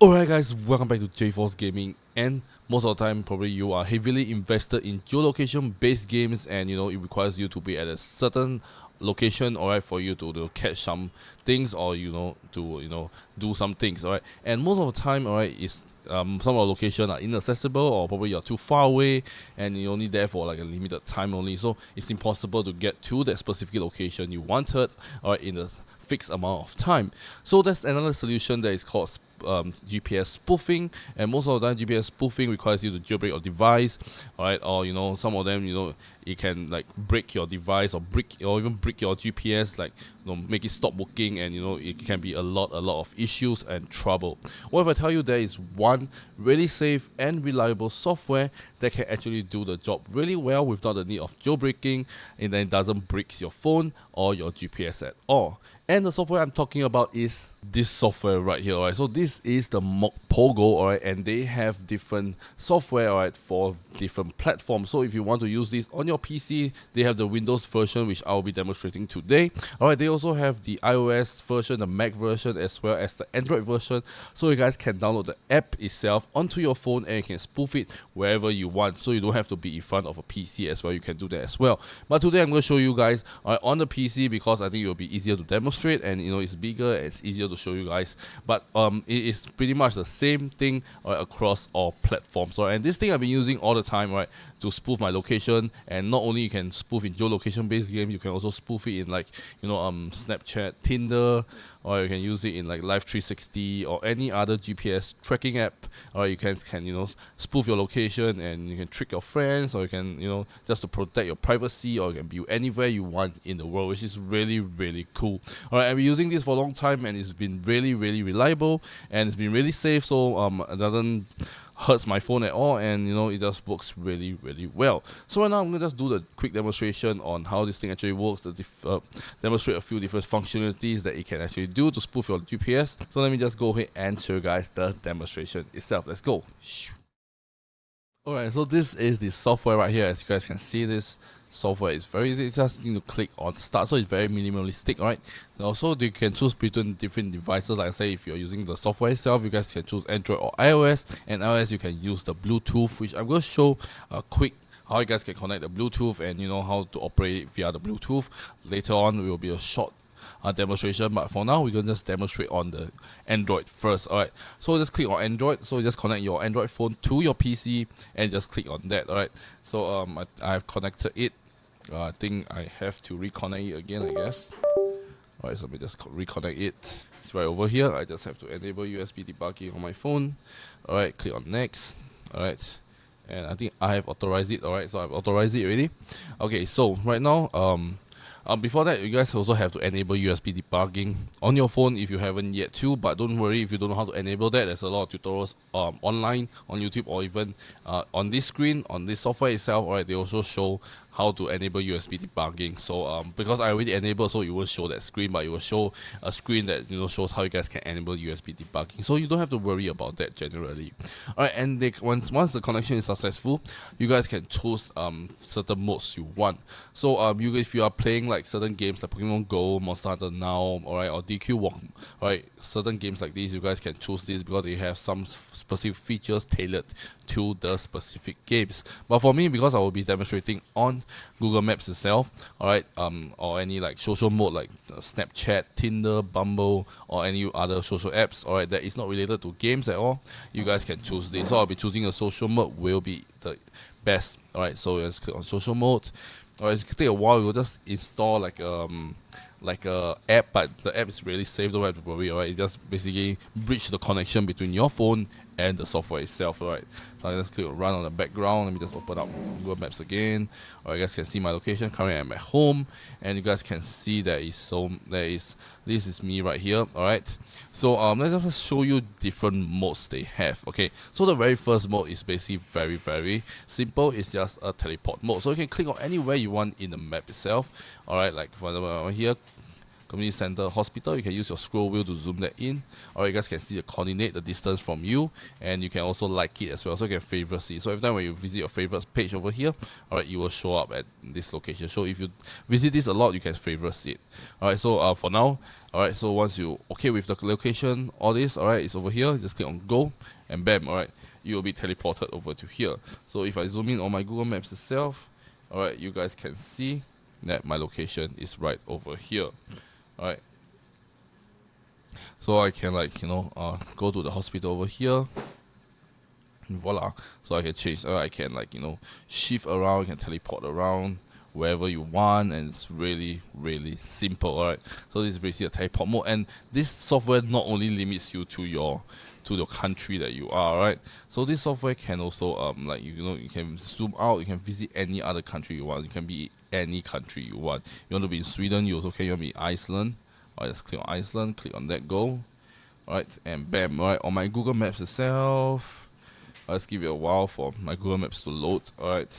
Alright guys, welcome back to JForce Gaming, and most of the time probably you are heavily invested in geolocation based games, and it requires you to be at a certain location, alright, for you to catch some things, or to do some things, alright. And most of the time, alright, is some of the locations are inaccessible, or probably you're too far away and you're only there for like a limited time only, so it's impossible to get to that specific location you wanted, alright, in a fixed amount of time. So that's another solution that is called GPS spoofing, and most of the time GPS spoofing requires you to jailbreak your device, alright, or some of them it can like break your device, or even break your GPS, like make it stop working, and it can be a lot of issues and trouble. What if I tell you there is one really safe and reliable software that can actually do the job really well without the need of jailbreaking, and then it doesn't break your phone or your GPS at all? And the software I'm talking about is this software right here, alright. So this is the MocPogo, alright, and they have different software, alright, for different platforms. So if you want to use this on your PC, they have the Windows version, which I will be demonstrating today. Alright, they also have the iOS version, the Mac version, as well as the Android version. So you guys can download the app itself onto your phone, and you can spoof it wherever you want. So you don't have to be in front of a PC as well. You can do that as well. But today I'm going to show you guys on the PC, because I think it will be easier to demonstrate, and it's bigger and it's easier to show you guys. But it is pretty much the same thing across all platforms. And this thing I've been using all the time, right, to spoof my location. And not only you can spoof in geolocation based games, you can also spoof it in like Snapchat, Tinder, or you can use it in like Live 360 or any other GPS tracking app. Or you can spoof your location, and you can trick your friends, or you can just to protect your privacy, or you can be anywhere you want in the world, which is really cool. Alright, I've been using this for a long time, and it's been really reliable, and it's been really safe. So it doesn't hurts my phone at all, and it just works really well. So right now I'm gonna just do the quick demonstration on how this thing actually works, to demonstrate a few different functionalities that it can actually do to spoof your GPS. So let me just go ahead and show you guys the demonstration itself. Let's go. Alright, so this is the software right here. As you guys can see, this software is very easy. You just need to click on start, so it's very minimalistic, alright. Also, you can choose between different devices. Like I say, if you're using the software itself, you guys can choose Android or iOS, and iOS you can use the Bluetooth, which I'm going to show a quick how you guys can connect the Bluetooth, and how to operate via the Bluetooth. Later on, it will be a short demonstration, but for now we're gonna just demonstrate on the Android first. Alright, so just click on Android. So just connect your Android phone to your PC and just click on that. Alright, so I've connected it. I think I have to reconnect it again, I guess. Alright, so let me just reconnect it. It's right over here. I just have to enable USB debugging on my phone. Alright, click on next. Alright, and I think I have authorized it. Alright, so I've authorized it already. Okay, so right now before that, you guys also have to enable USB debugging on your phone if you haven't yet too. But don't worry if you don't know how to enable that. There's a lot of tutorials online on YouTube, or even on this screen, on this software itself. Alright, they also show how to enable USB debugging. So because I already enabled, so it won't show that screen, but it will show a screen that shows how you guys can enable USB debugging. So you don't have to worry about that generally. Alright, and once the connection is successful, you guys can choose certain modes you want. So if you are playing like certain games like Pokemon Go, Monster Hunter Now, alright, or DQ Walk, alright, certain games like these, you guys can choose this because they have some specific features tailored to the specific games. But for me, because I will be demonstrating on Google Maps itself, alright, or any like social mode like Snapchat, Tinder, Bumble, or any other social apps, alright, that is not related to games at all, you guys can choose this. So I'll be choosing a social mode will be the best. Alright, so let's click on social mode. Alright, it can take a while. You'll just install like a app, but the app is really safe, don't have to worry. Alright, it just basically bridge the connection between your phone and the software itself. Alright, so I just click on run on the background. Let me just open up Google Maps again. Alright, you guys can see my location. Currently I'm at home, and you guys can see this is me right here. Alright, so let's just show you different modes they have. Okay, so the very first mode is basically very simple. It's just a teleport mode, so you can click on anywhere you want in the map itself. Alright, like for example here, community center, hospital. You can use your scroll wheel to zoom that in. Alright, you guys can see the coordinate, the distance from you, and you can also like it as well. So you can favorite it. So every time when you visit your favorites page over here, alright, you will show up at this location. So if you visit this a lot, you can favorite it. Alright, so for now, alright, so once you okay with the location, all this, alright, it's over here. Just click on go, and bam, alright, you will be teleported over to here. So if I zoom in on my Google Maps itself, alright, you guys can see that my location is right over here. Alright, so I can go to the hospital over here. Voila. So I can change, I can shift around, you can teleport around wherever you want, and it's really simple. Alright, so this is basically a teleport mode, and this software not only limits you to your country that you are, right? So this software can also you can zoom out, you can visit any other country you want. You can be any country you want. You want to be in Sweden, you also can. You want to be Iceland. Alright, just click on Iceland, click on that, go. Alright, and bam, alright, on my Google Maps itself. Let's give it a while for my Google Maps to load. Alright,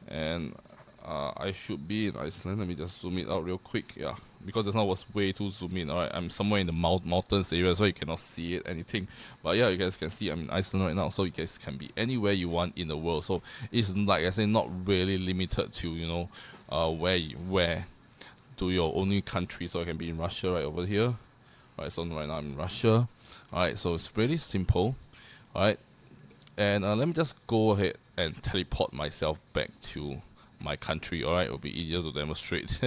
and I should be in Iceland. Let me just zoom it out real quick. Yeah, because just now was way too zoom in. Alright, I'm somewhere in the mountains area, so you cannot see it anything. But yeah, you guys can see I'm in Iceland right now, so you guys can be anywhere you want in the world. So it's, like I say, not really limited to where to your only country. So I can be in Russia right over here. Alright, so right now I'm in Russia. Alright, so it's pretty simple. Alright, and let me just go ahead and teleport myself back to my country. Alright, it'll be easier to demonstrate.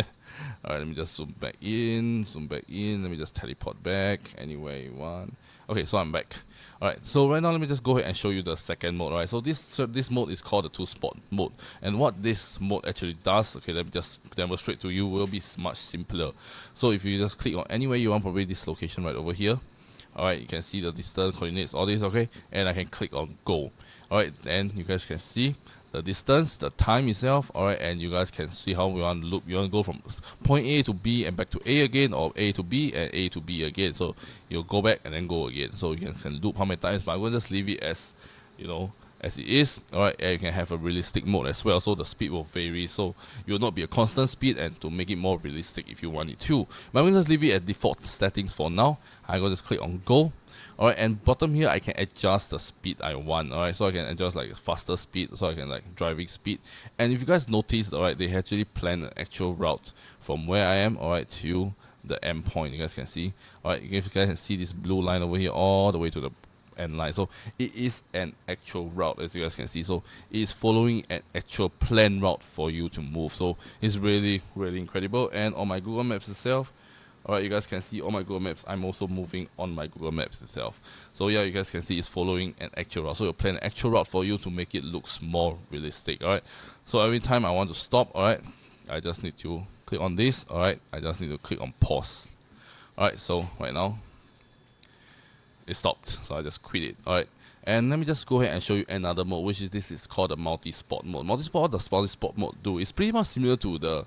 Alright, let me just zoom back in. Let me just teleport back anywhere you want. Okay, so I'm back. Alright, so right now let me just go ahead and show you the second mode. Alright, so this mode is called the 2-spot mode, and what this mode actually does, okay, let me just demonstrate to you, will be much simpler. So if you just click on anywhere you want, probably this location right over here. Alright, you can see the distance, coordinates, all this, okay, and I can click on go. Alright, and you guys can see the distance, the time itself, alright, and you guys can see how we want to loop. You want to go from point A to B and back to A again, or A to B and A to B again. So you'll go back and then go again. So you can loop how many times, but I'm going to just leave it as, as it is. Alright, and you can have a realistic mode as well, so the speed will vary. So it will not be a constant speed, and to make it more realistic if you want it to. But I'm going to just leave it at default settings for now. I'm going to just click on go. Alright, and bottom here I can adjust the speed I want. Alright, so I can adjust faster speed, so I can driving speed. And if you guys noticed, alright, they actually plan an actual route from where I am, alright, to the end point. You guys can see. Alright, you guys can see this blue line over here all the way to the end line. So it is an actual route, as you guys can see. So it is following an actual planned route for you to move. So it's really incredible. And on my Google Maps itself, alright, you guys can see on my Google Maps, I'm also moving on my Google Maps itself. So yeah, you guys can see it's following an actual route. So it'll plan an actual route for you to make it look more realistic. Alright, so every time I want to stop, alright, I just need to click on this. Alright, I just need to click on pause. Alright, so right now it stopped, so I just quit it. Alright, and let me just go ahead and show you another mode, which is this is called the multi-spot mode. What the multi-spot mode do is pretty much similar to the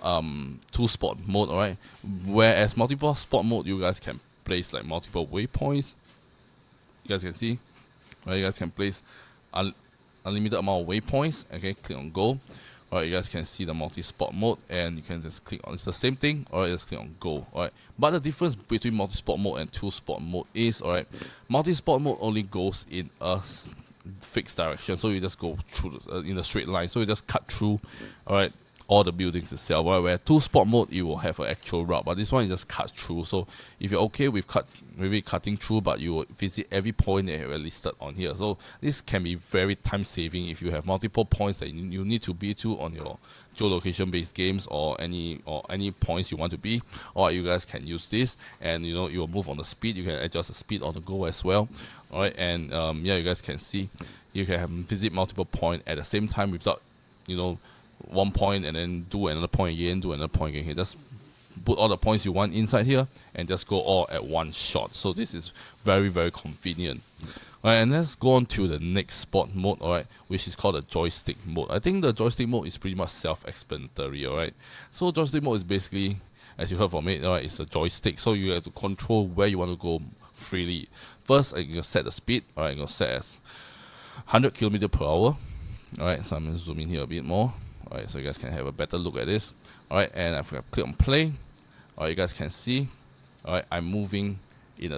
2-spot mode. Alright, whereas multiple spot mode, you guys can place multiple waypoints. You guys can see, right? You guys can place unlimited amount of waypoints. Okay, click on go. Alright, you guys can see the multi-spot mode, and you can just click on, it's the same thing. Alright, just click on go. Alright, but the difference between multi-spot mode and 2-spot mode is, alright, multi-spot mode only goes in a fixed direction, so you just go through in a straight line, so you just cut through, alright, all the buildings itself. Right? Where 2-spot mode, you will have an actual route, but this one you just cut through. So if you're okay with maybe cutting through, but you will visit every point that are listed on here. So this can be very time saving if you have multiple points that you need to be to on your geolocation based games, or any points you want to be. Or you guys can use this, and you will move on the speed. You can adjust the speed on the go as well. Alright, and yeah, you guys can see you can visit multiple points at the same time without one point and then do another point again, do another point again. Just put all the points you want inside here and just go all at one shot. So this is very convenient. Alright, and let's go on to the next spot mode, alright, which is called the joystick mode. I think the joystick mode is pretty much self-explanatory, alright. So joystick mode is basically, as you heard from it, alright, it's a joystick. So you have to control where you want to go freely. First, I'm going to set the speed, alright, I'm going to set as 100 km per hour. Alright, so I'm going to zoom in here a bit more. Alright, so you guys can have a better look at this. Alright, and I've click on play. Alright, you guys can see, alright, I'm moving in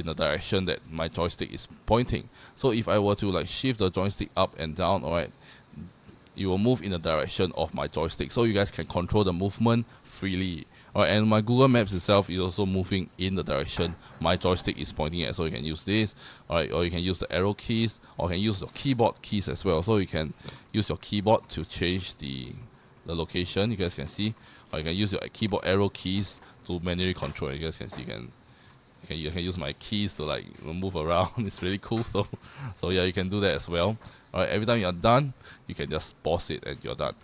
a direction that my joystick is pointing. So if I were to like shift the joystick up and down, alright, you will move in the direction of my joystick, so you guys can control the movement freely. Alright, and my Google Maps itself is also moving in the direction my joystick is pointing at, so you can use this, alright, or you can use the arrow keys, or you can use your keyboard keys as well. So you can use your keyboard to change the location, you guys can see, or you can use your keyboard arrow keys to manually control. You guys can see, you can use my keys to like move around. It's really cool. So yeah, you can do that as well. Alright, every time you're done, you can just pause it and you're done.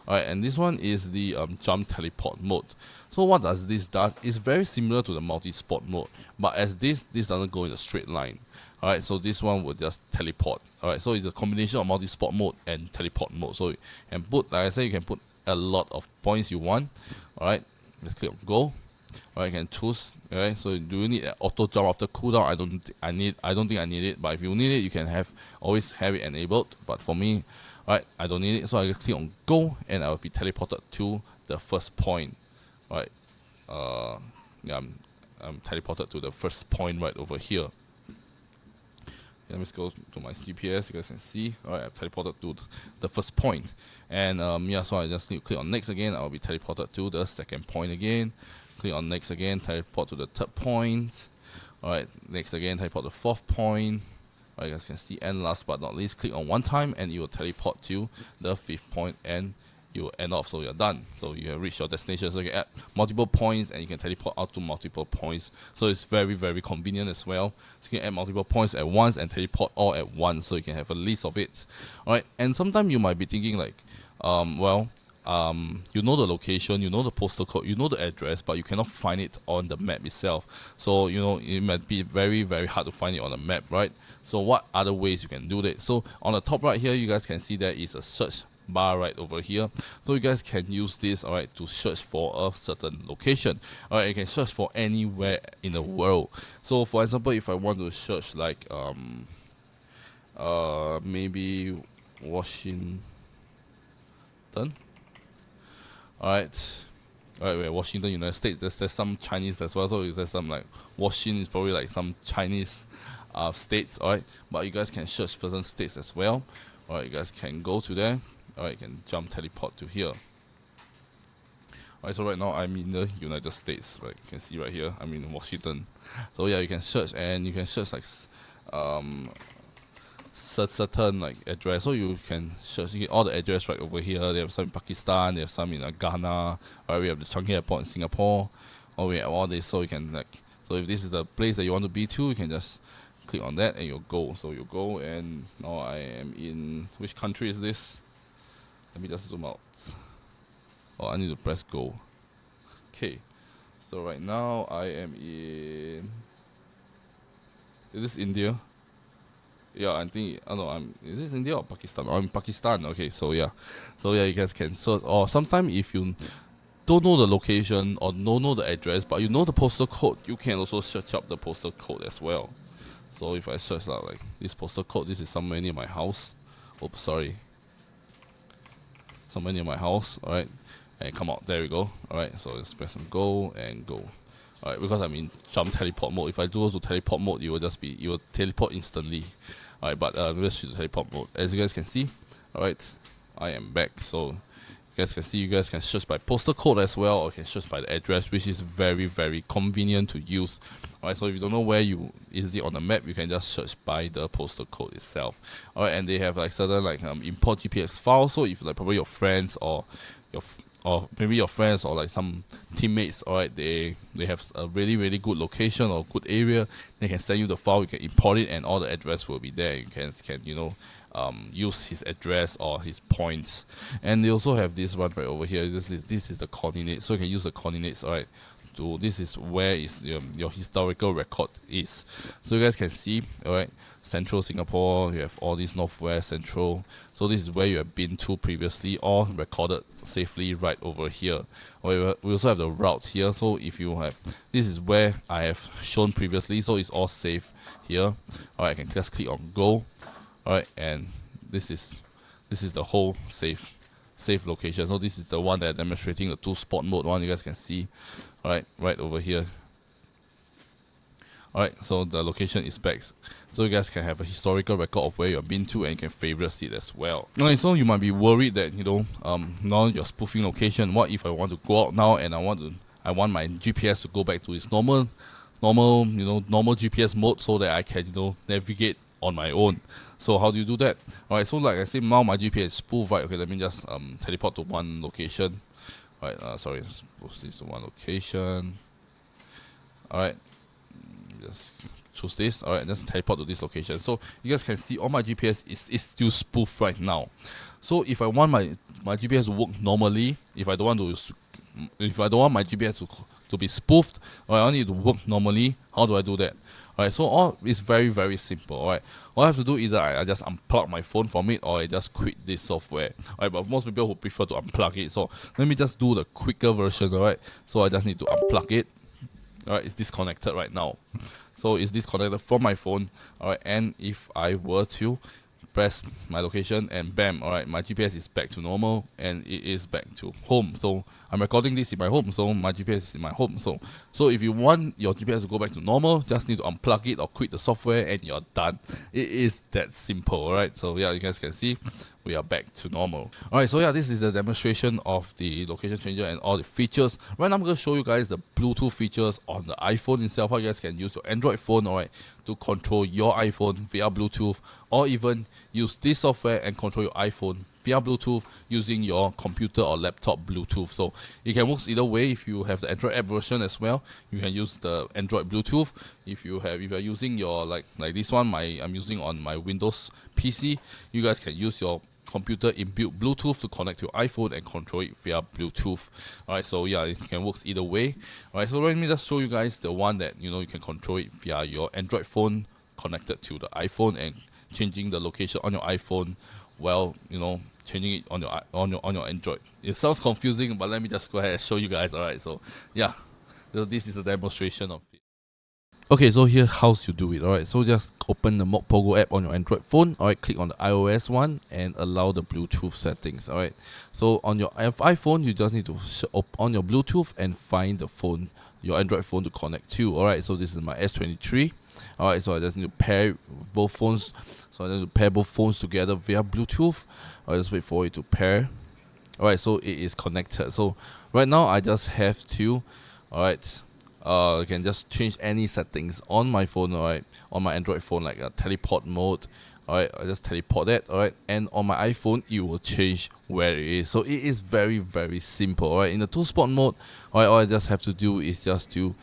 Alright, and this one is the jump teleport mode. So what does this do? It's very similar to the multi-sport mode, but as this doesn't go in a straight line. Alright, so this one will just teleport. Alright, so it's a combination of multi-sport mode and teleport mode. So you can put, like I said, you can put a lot of points you want. Alright, let's click on go. Alright, you can choose. Alright, so do you need an auto jump after cooldown? I don't think I need it, but if you need it, you can always have it enabled. But for me, alright, I don't need it, so I just click on go and I will be teleported to the first point. Alright, yeah, I'm teleported to the first point right over here. Let me just go to my GPS. You guys can see. Alright, I've teleported to the first point, and yeah, so I just need to click on next again. I'll be teleported to the second point again. Click on next again, teleport to the third point. Alright, next again, teleport to the fourth point. Alright, you guys can see, and last but not least, click on one time and you will teleport to the fifth point and you will end off, so you're done. So you have reached your destination. So you can add multiple points and you can teleport out to multiple points. So it's very, very convenient as well. So you can add multiple points at once and teleport all at once, so you can have a list of it. Alright, and sometimes you might be thinking like, you know the location, you know the postal code, you know the address, but you cannot find it on the map itself. So you know it might be very, very hard to find it on the map, right? So what other ways you can do that? So on the top right here, you guys can see there is a search bar right over here. So you guys can use this, alright, to search for a certain location. Alright, you can search for anywhere in the world. So for example, if I want to search like maybe Washington. Alright, wait, Washington, United States. There's some Chinese as well, so there's some like Washington is probably like some Chinese states. Alright, but you guys can search for certain states as well. Alright, you guys can go to there. Alright, you can jump teleport to here. Alright, so right now I'm in the United States. Right, you can see right here I'm in Washington. So yeah, you can search, and you can search like certain like address. So you can search, you get all the address right over here. They have some in Pakistan, they have some in Ghana. Alright, we have the Changi Airport in Singapore. Or we have all this, so you can like, so if this is the place that you want to be to, you can just click on that and you'll go. So you go, and now I am in, which country is this? Let me just zoom out. Oh, I need to press go. Okay, so right now I am in, is this India? Yeah, I think, oh no, is this India or Pakistan? Oh, I'm in Pakistan. Okay, so yeah, you guys can search, or sometimes if you don't know the location or don't know the address, but you know the postal code, you can also search up the postal code as well. So if I search out like this postal code, this is somewhere near my house. Oops, sorry. Somewhere near my house, alright, and come out, there we go. Alright, so let's press on go and go. Alright, because I'm in jump teleport mode. If I do to teleport mode, you will teleport instantly. Alright, but let's switch to teleport mode. As you guys can see, alright, I am back. So you guys can see, you guys can search by postal code as well, or you can search by the address, which is very, very convenient to use. Alright, so if you don't know where is it on the map, you can just search by the postal code itself. Alright, and they have like certain like import GPX files. So if like probably your friends or maybe your friends or like some teammates, alright, they have a really, really good location or good area, they can send you the file, you can import it, and all the address will be there. You can you know, use his address or his points. And they also have this one right over here. This is the coordinates, so you can use the coordinates, alright, to, this is where is your historical record is. So you guys can see, alright, Central Singapore, you have all these Northwest, Central. So this is where you have been to previously, all recorded safely right over here. We also have the route here. So if you have, this is where I have shown previously, so it's all safe here. Alright, I can just click on go. Alright, and this is the whole safe save location. So this is the one that I'm demonstrating, the 2-spot mode one. You guys can see, alright, right over here. Alright, so the location is back. So you guys can have a historical record of where you've been to, and you can favorite it as well. Alright, so you might be worried that, you know, now you're spoofing location. What if I want to go out now and I want my GPS to go back to its normal GPS mode, so that I can, you know, navigate on my own. So how do you do that? Alright, so like I said, now my GPS is spoofed, right? Okay, let me just teleport to one location. Alright, sorry, spoof this to one location. Alright, just choose this. Alright, just teleport to this location. So you guys can see all my GPS is still spoofed right now. So if I want my GPS to work normally, if I don't want my GPS to be spoofed, or I want it to work normally, how do I do that? Alright, so all is very, very simple. Alright, all I have to do, either I just unplug my phone from it, or I just quit this software. Alright, but most people would prefer to unplug it. So let me just do the quicker version. Alright, so I just need to unplug it. Alright, it's disconnected right now. So it's disconnected from my phone. Alright, and if I were to press my location, and bam, alright, my GPS is back to normal, and it is back to home. So I'm recording this in my home, so my GPS is in my home. So if you want your GPS to go back to normal, just need to unplug it or quit the software, and you're done. It is that simple. Alright, so yeah, you guys can see we are back to normal. Alright, so yeah, this is the demonstration of the location changer and all the features. Right now I'm going to show you guys the Bluetooth features on the iPhone itself, how you guys can use your Android phone, alright, to control your iPhone via Bluetooth, or even use this software and control your iPhone via Bluetooth using your computer or laptop Bluetooth. So it can work either way. If you have the Android app version as well, you can use the Android Bluetooth. If you're using your like this one, I'm using on my Windows PC, you guys can use your computer inbuilt Bluetooth to connect to your iPhone and control it via Bluetooth. Alright, so yeah, it can work either way. Alright, so let me just show you guys the one that, you know, you can control it via your Android phone connected to the iPhone, and changing the location on your iPhone while, you know, changing it on your Android. It sounds confusing, but let me just go ahead and show you guys. Alright, so yeah, so this is a demonstration of it. Okay, so here how you do it. Alright, so just open the MocPogo app on your Android phone. Alright, click on the iOS one and allow the Bluetooth settings. Alright, so on your iPhone, you just need to on your Bluetooth and find the phone, your Android phone, to connect to. Alright, so this is my S23. Alright, so I just need to pair both phones. So I need to pair both phones together via Bluetooth. I'll just wait for it to pair. Alright, so it is connected. So right now I just have to, alright, I can just change any settings on my phone, alright, on my Android phone, like a teleport mode. Alright, I just teleport that, alright, and on my iPhone it will change where it is. So it is very, very simple. Alright, in the 2-spot mode, alright, all I just have to do is just to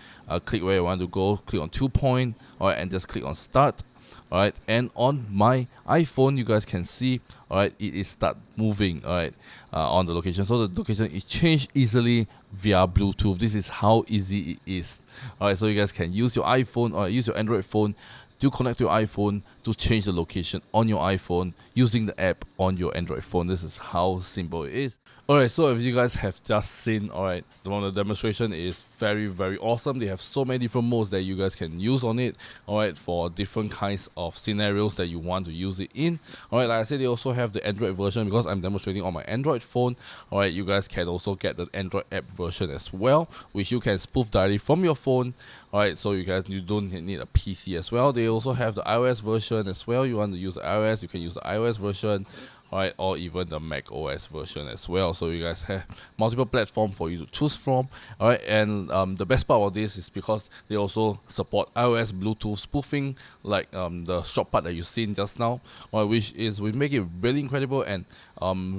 click where I want to go, click on 2 point, alright, and just click on start. Alright, and on my iPhone, you guys can see, alright, it is start moving, alright, on the location. So the location is changed easily via Bluetooth. This is how easy it is. Alright, so you guys can use your iPhone or use your Android phone to connect to your iPhone to change the location on your iPhone using the app on your Android phone. This is how simple it is. Alright, so if you guys have just seen, alright, the demonstration is very, very awesome. They have so many different modes that you guys can use on it, alright, for different kinds of scenarios that you want to use it in. Alright, like I said, they also have the Android version because I'm demonstrating on my Android phone. Alright, you guys can also get the Android app version as well, which you can spoof directly from your phone. Alright, so you don't need a PC as well. They also have the iOS version as well. You want to use the iOS, you can use the iOS version. Alright, or even the Mac OS version as well. So you guys have multiple platforms for you to choose from. Alright, and the best part of this is because they also support iOS Bluetooth spoofing, like the short part that you've seen just now, which will make it really incredible and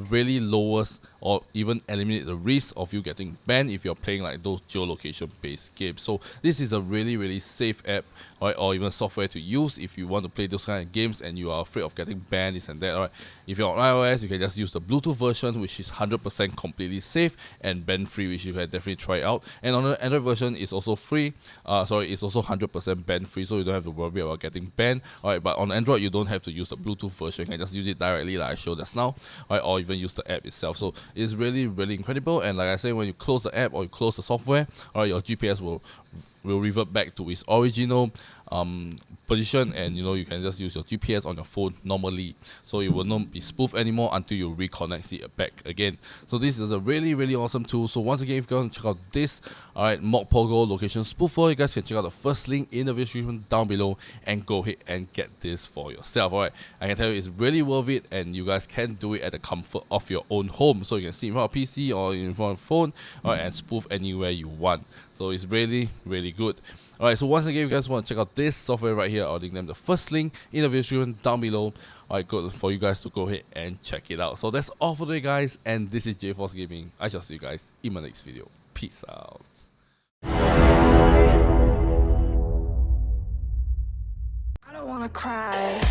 really lowers or even eliminate the risk of you getting banned if you're playing like those geolocation based games. So this is a really, really safe app, right, or even software to use if you want to play those kind of games and you are afraid of getting banned, this and that. Alright, if you're on iOS, you can just use the Bluetooth version, which is 100% completely safe and ban free, which you can definitely try out. And on the Android version, it's also free. It's also 100% ban free, so you don't have to worry about getting banned. Alright, but on Android, you don't have to use the Bluetooth version. You can just use it directly, like I showed just now, right, or even use the app itself. So it's really, really incredible. And like I said, when you close the app or you close the software, alright, your GPS will revert back to its original position, and you can just use your GPS on your phone normally, so it will not be spoofed anymore until you reconnect it back again. So this is a really awesome tool. So once again, if you want to check out this MocPogo location spoofer, you guys can check out the first link in the description down below and go ahead and get this for yourself. Alright, I can tell you it's really worth it, and you guys can do it at the comfort of your own home, so you can sit in front of PC or in front of phone, and spoof anywhere you want. So it's really good. Alright, so once again, if you guys want to check out this software right here, I'll link them the first link in the description down below. Alright, good for you guys to go ahead and check it out. So that's all for today, guys, and this is 𝖩force Gaming. I shall see you guys in my next video. Peace out. I don't wanna cry.